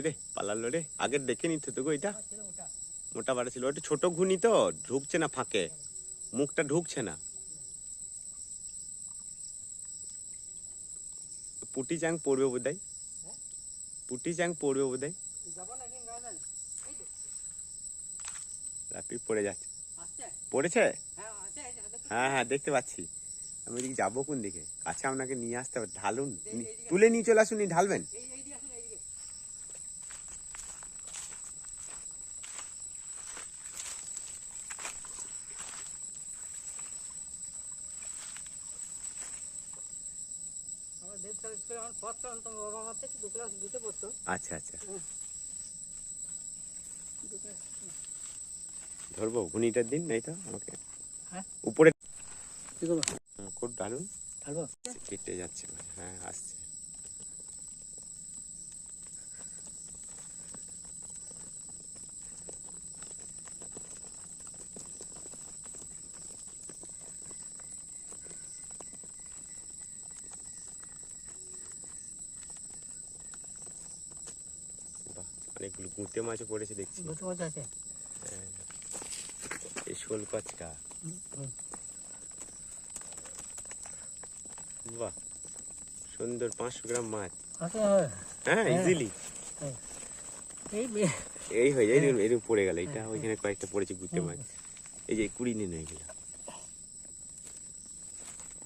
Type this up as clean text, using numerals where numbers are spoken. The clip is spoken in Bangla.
রে পালালো রে, আগের দেখে নিত তো গো। এটা মোটা বাড়া ছিল, ওটা ছোট ঘুনি তো, ঢুকছে না ফাঁকে, মুখটা ঢুকছে না। পুটি চাং পড়বে বোধহয়, পুটি চাং পড়বে বোধহয়। রাপি পড়ে যাচ্ছে, পড়েছে। হ্যাঁ হ্যাঁ দেখতে পাচ্ছি। আমি এদিকে যাবো কোন দিকে? কাছে আপনাকে নিয়ে আসতে হবে, ঢালুন, তুলে নিয়ে চলে আসুন, ঢালবেন। আচ্ছা আচ্ছা, ধরবো ঘুনিটার দিন, নাই তো আমাকে উপরে খুব ঢালুন, কেটে যাচ্ছে। হ্যাঁ আসছে। অনেকগুলো গুঁতে মাছও পড়েছে দেখছি। হ্যাঁ, এই শোল কচকা, বাহ সুন্দর 500 গ্রাম মাছ। হ্যাঁ ইজিলি এই হয়ে যায়। এরকম পড়ে গেল, এটা ওইখানে কয়েকটা পড়েছে গুঁতে মাছ। এই যে 20 নিন হয়ে গেল।